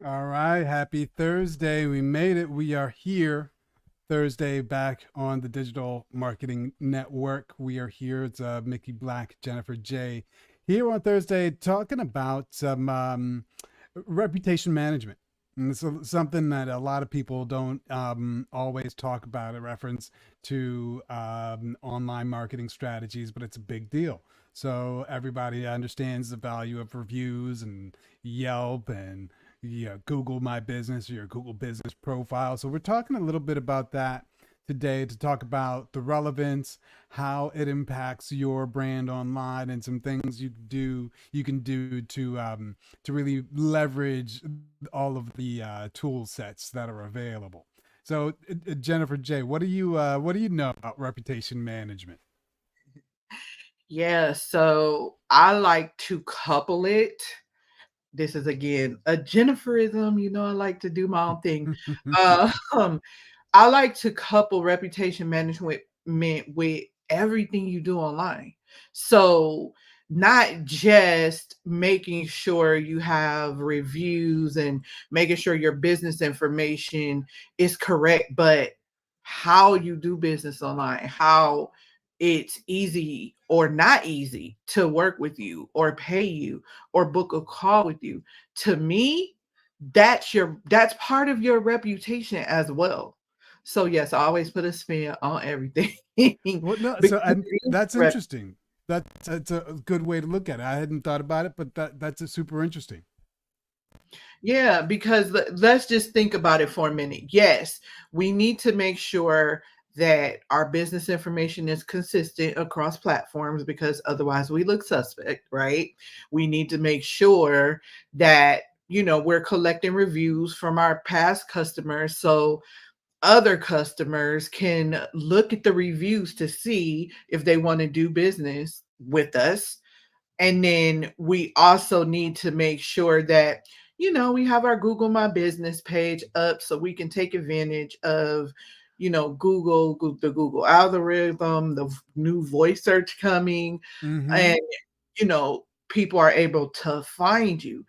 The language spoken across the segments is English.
All right, happy Thursday. We made it. We are here Thursday back on the Digital Marketing Network. We are here. It's Mickey Black, Jennifer J. Here on Thursday talking about some reputation management. And this is something that a lot of people don't always talk about in reference to online marketing strategies, but it's a big deal. So everybody understands the value of reviews and Yelp and Google My Business or your Google Business profile. So we're talking a little bit about that today to talk about the relevance, how it impacts your brand online, and some things you can do to really leverage all of the tool sets that are available. So, Jennifer J, what do you know about reputation management? Yeah, so I like to couple it. This is again a Jenniferism, I like to do my own thing. Uh, um, I like to couple reputation management with everything you do online. So, not just making sure you have reviews and making sure your business information is correct, but how you do business online, how it's easy or not easy to work with you or pay you or book a call with you. To me, that's part of your reputation as well. So yes, I always put a spin on everything Well, no, because so and it is that's rep- interesting. That's a good way to look at it. I hadn't thought about it, but that's a super interesting. yeah, because let's just think about it for a minute. Yes, we need to make sure that our business information is consistent across platforms because otherwise we look suspect, right? We need to make sure that we're collecting reviews from our past customers so other customers can look at the reviews to see if they want to do business with us. And then we also need to make sure that, we have our Google My Business page up so we can take advantage of, the Google algorithm, the new voice search coming, Mm-hmm. and, people are able to find you.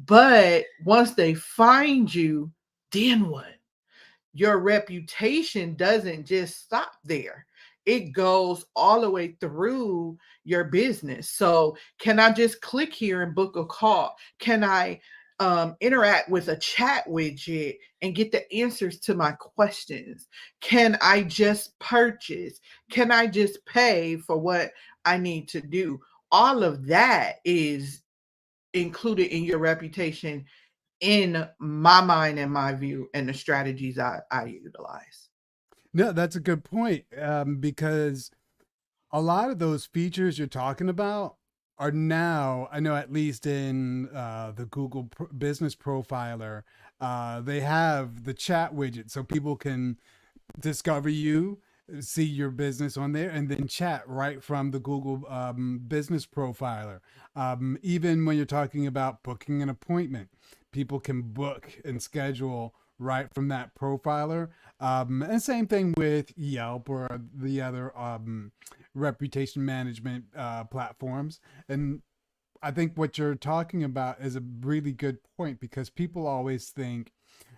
But once they find you, then what? Your reputation doesn't just stop there. It goes all the way through your business. So, can I just click here and book a call? Can I interact with a chat widget and get the answers to my questions? Can I just purchase? Can I just pay for what I need to do? All of that is included in your reputation in my mind and my view and the strategies I utilize. No, that's a good point because a lot of those features you're talking about are now, I know at least in the Google Business Profiler, they have the chat widget so people can discover you, see your business on there, and then chat right from the Google Business Profiler. Even when you're talking about booking an appointment, people can book and schedule right from that profiler. And same thing with Yelp or the other reputation management platforms. And I think what you're talking about is a really good point because people always think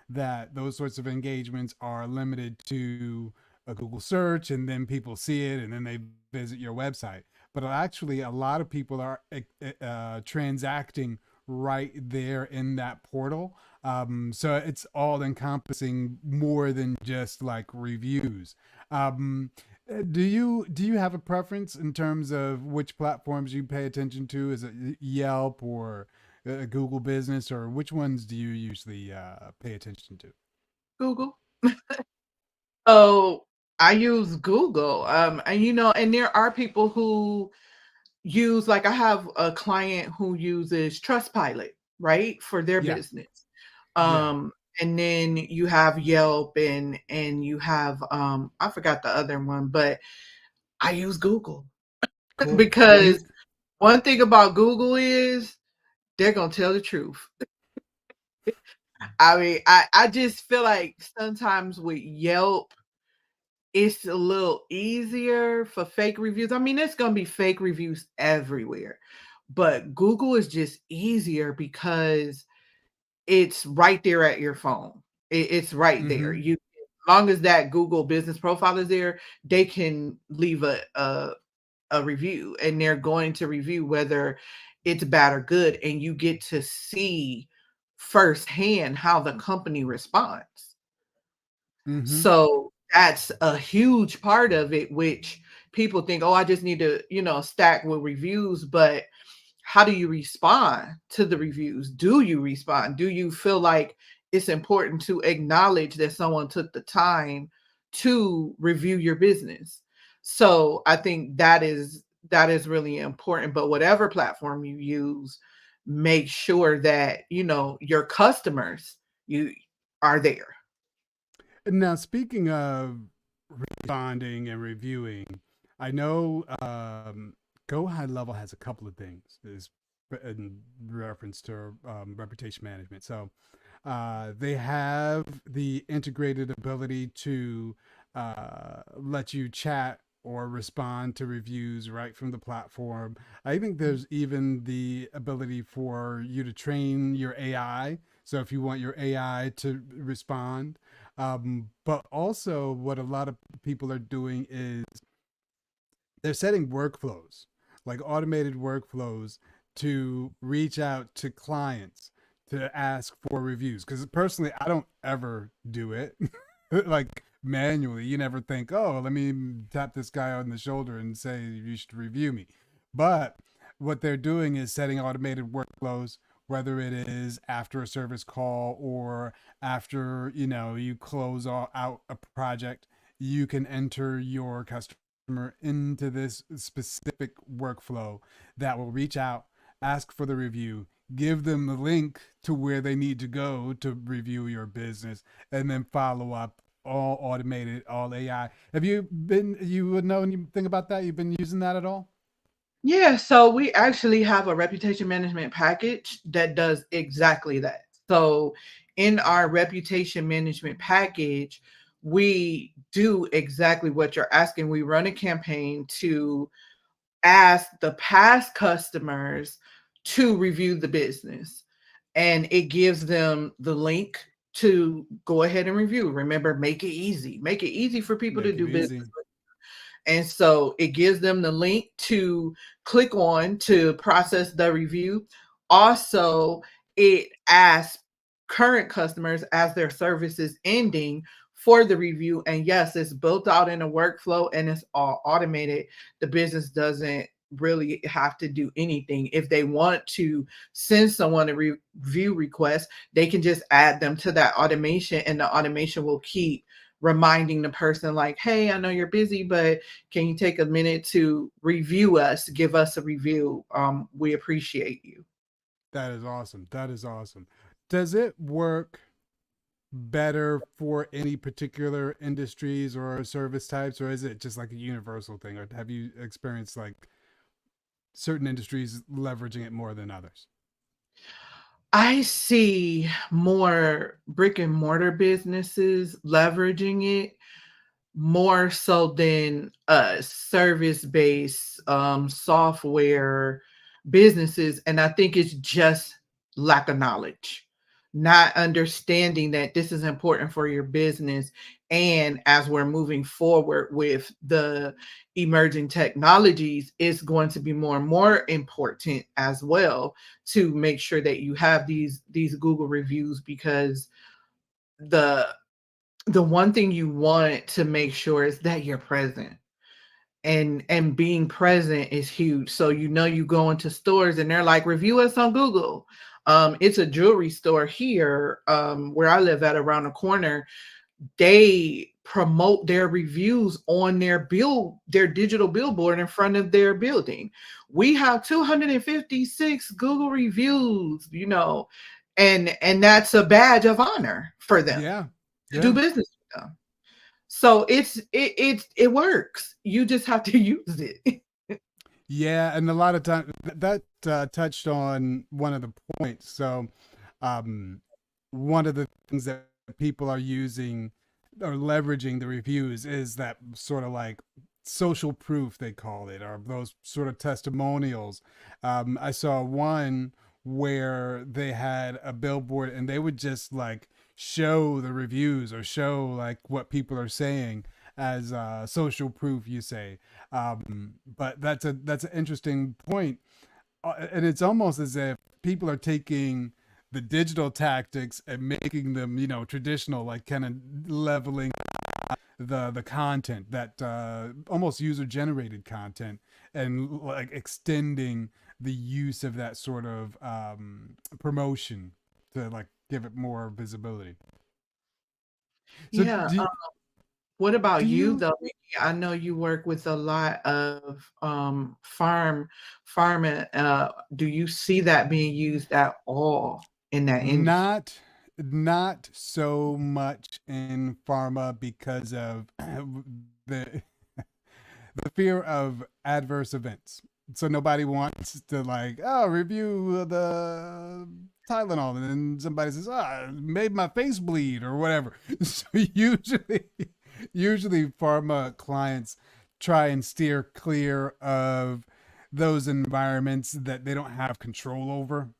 that those sorts of engagements are limited to a Google search and then people see it and then they visit your website. But actually, a lot of people are transacting right there in that portal. So it's all encompassing more than just like reviews. Um, do you have a preference in terms of which platforms you pay attention to? Is it Yelp or Google Business, or which ones do you usually pay attention to? Google. So I use Google. And there are people who use, like, I have a client who uses Trustpilot, right, for their Yeah, business. yeah, Um, and then you have Yelp and you have I forgot the other one, but I use Google cool. You because one thing about Google is they're gonna tell the truth. I mean, I just feel like sometimes with Yelp, it's a little easier for fake reviews. I mean, there's gonna be fake reviews everywhere, but Google is just easier because it's right there at your phone. It's right there. Mm-hmm. You as long as that Google business profile is there, they can leave a review, and they're going to review whether it's bad or good, and you get to see firsthand how the company responds. Mm-hmm. So that's a huge part of it, which people think, oh, I just need to, stack with reviews. But how do you respond to the reviews? Do you respond? Do you feel like it's important to acknowledge that someone took the time to review your business? So I think that is really important. But whatever platform you use, make sure that your customers you are there. Now, speaking of responding and reviewing, I know Go High Level has a couple of things is in reference to reputation management. So they have the integrated ability to let you chat or respond to reviews right from the platform. I think there's even the ability for you to train your AI. So if you want your AI to respond, but also, what a lot of people are doing is they're setting workflows, like automated workflows, to reach out to clients to ask for reviews. Because personally, I don't ever do it like manually. You never think, oh, let me tap this guy on the shoulder and say you should review me. But what they're doing is setting automated workflows, whether it is after a service call or after you close out a project, you can enter your customer into this specific workflow that will reach out, ask for the review, give them the link to where they need to go to review your business, and then follow up, all automated, all AI. You would know anything about that? You've been using that at all? Yeah, so we actually have a reputation management package that does exactly that. So in our reputation management package, we do exactly what you're asking. We run a campaign to ask the past customers to review the business, and it gives them the link to go ahead and review. Remember, make it easy. Make it easy for people to Make it do business. easy. And so it gives them the link to click on to process the review. Also, it asks current customers as their service is ending for the review. And yes, it's built out in a workflow and it's all automated. The business doesn't really have to do anything. If they want to send someone a review request, they can just add them to that automation, and the automation will keep reminding the person like, hey, I know you're busy, but can you take a minute to review us, give us a review? We appreciate you. That is awesome. That is awesome. Does it work better for any particular industries or service types, or is it just like a universal thing? Or have you experienced like certain industries leveraging it more than others? I see more brick and mortar businesses leveraging it more so than service-based software businesses, and I think it's just lack of knowledge, not understanding that this is important for your business. And as we're moving forward with the emerging technologies, it's going to be more and more important as well to make sure that you have these Google reviews, because the the one thing you want to make sure is that you're present, and being present is huge. So you go into stores and they're like, review us on Google. It's a jewelry store here, where I live at, around the corner. They promote their reviews on their digital billboard in front of their building. We have 256 Google reviews, and that's a badge of honor for them Yeah. to do Yeah. business with them. So it works. You just have to use it. Yeah, and a lot of time that touched on one of the points. So, um, one of the things that people are using or leveraging the reviews is that sort of like social proof they call it, or those sort of testimonials. I saw one where they had a billboard and they would just like show the reviews or show like what people are saying as social proof, you say. But that's an interesting point, and it's almost as if people are taking the digital tactics and making them, you know, traditional, like kind of leveling the content, that almost user generated content, and like extending the use of that sort of promotion to like give it more visibility. So Yeah. What do about you you though? I know you work with a lot of farming. Do you see that being used at all in that industry? not not so much in pharma because of the the fear of adverse events. So nobody wants to like, oh, review the Tylenol, and then somebody says, ah, it made my face bleed or whatever. So usually pharma clients try and steer clear of those environments that they don't have control over.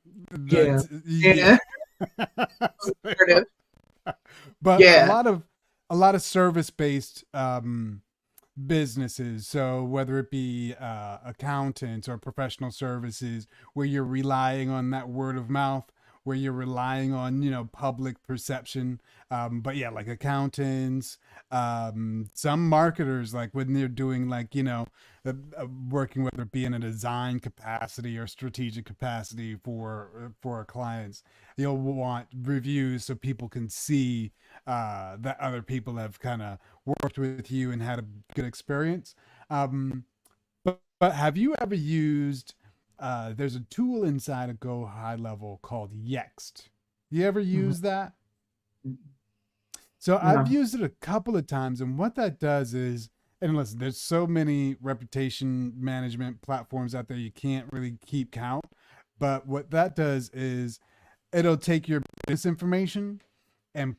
Yeah. That yeah. Yeah. So, but Yeah. a lot of service based businesses, so whether it be accountants or professional services, where you're relying on that word of mouth, where you're relying on, you know, public perception. But yeah, like accountants, some marketers, like when they're doing like, you know, working, whether it be in a design capacity or strategic capacity for our clients, you'll want reviews so people can see that other people have kind of worked with you and had a good experience. But have you ever used? There's a tool inside of Go High Level called Yext. You ever Mhm. use that? So I've No. used it a couple of times, and what that does is, and listen, there's so many reputation management platforms out there, you can't really keep count. But what that does is it'll take your business information and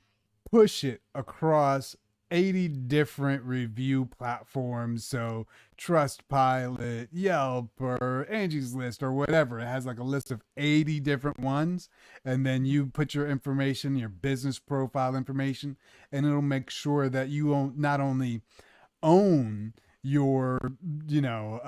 push it across 80 different review platforms. So Trustpilot, Yelp, or Angie's List, or whatever. It has like a list of 80 different ones. And then you put your information, your business profile information, and it'll make sure that you not only own your, you know,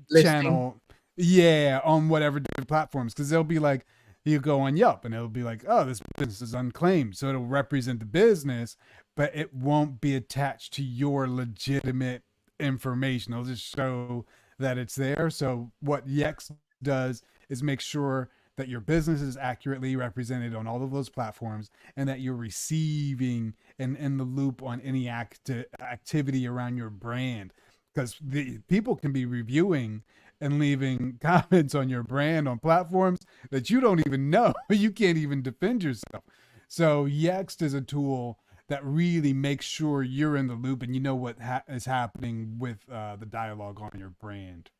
Listing. channel, yeah, on whatever different platforms, because they'll be like, you go on Yelp and it'll be like, oh, this business is unclaimed, so it'll represent the business, but it won't be attached to your legitimate information. It'll just show that it's there. So what Yext does is make sure that your business is accurately represented on all of those platforms, and that you're receiving and in the loop on any activity around your brand, because the people can be reviewing and leaving comments on your brand on platforms that you don't even know. You can't even defend yourself. So Yext is a tool that really makes sure you're in the loop and you know what is happening with the dialogue on your brand.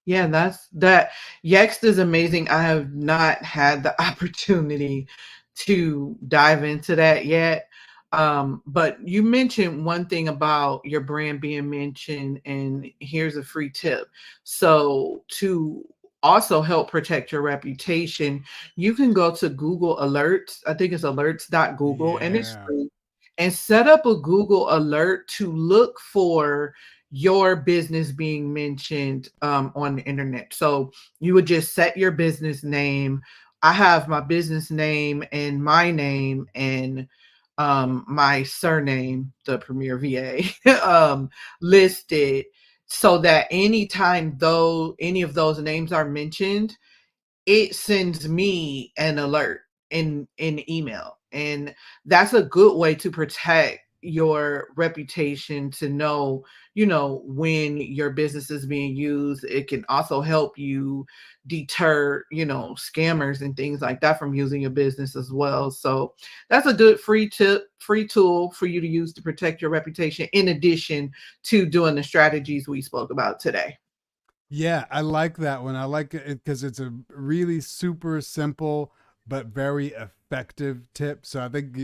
Yeah, that Yext is amazing. I have not had the opportunity to dive into that yet. But you mentioned one thing about your brand being mentioned, and here's a free tip. So to also help protect your reputation, you can go to Google Alerts. I think it's alerts.google, and it's Yeah. free. And set up a Google alert to look for your business being mentioned on the internet. So you would just set your business name. I have my business name and my name and my surname, the Premier VA, listed, so that anytime though any of those names are mentioned, it sends me an alert in email. And that's a good way to protect your reputation, to know, when your business is being used. It can also help you deter, scammers and things like that from using your business as well. So that's a good free tool for you to use to protect your reputation, in addition to doing the strategies we spoke about today. Yeah, I like that one. I like it because it's a really super simple but very effective tip. So I think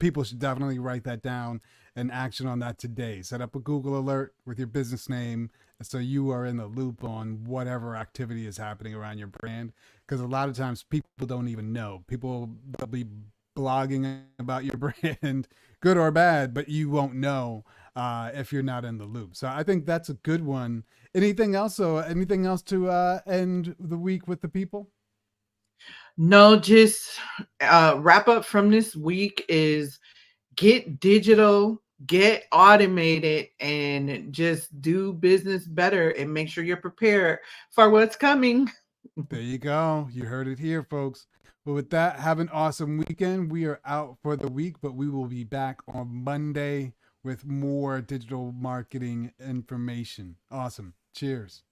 people should definitely write that down and action on that today. Set up a Google alert with your business name so you are in the loop on whatever activity is happening around your brand. Because a lot of times people don't even know. People, they'll be blogging about your brand, good or bad, but you won't know if you're not in the loop. So I think that's a good one. Anything else? So anything else to end the week with the people? No, just wrap up from this week is get digital, get automated, and just do business better and make sure you're prepared for what's coming. There you go. You heard it here, folks. Well, with that, have an awesome weekend. We are out for the week, but we will be back on Monday with more digital marketing information. Awesome. Cheers.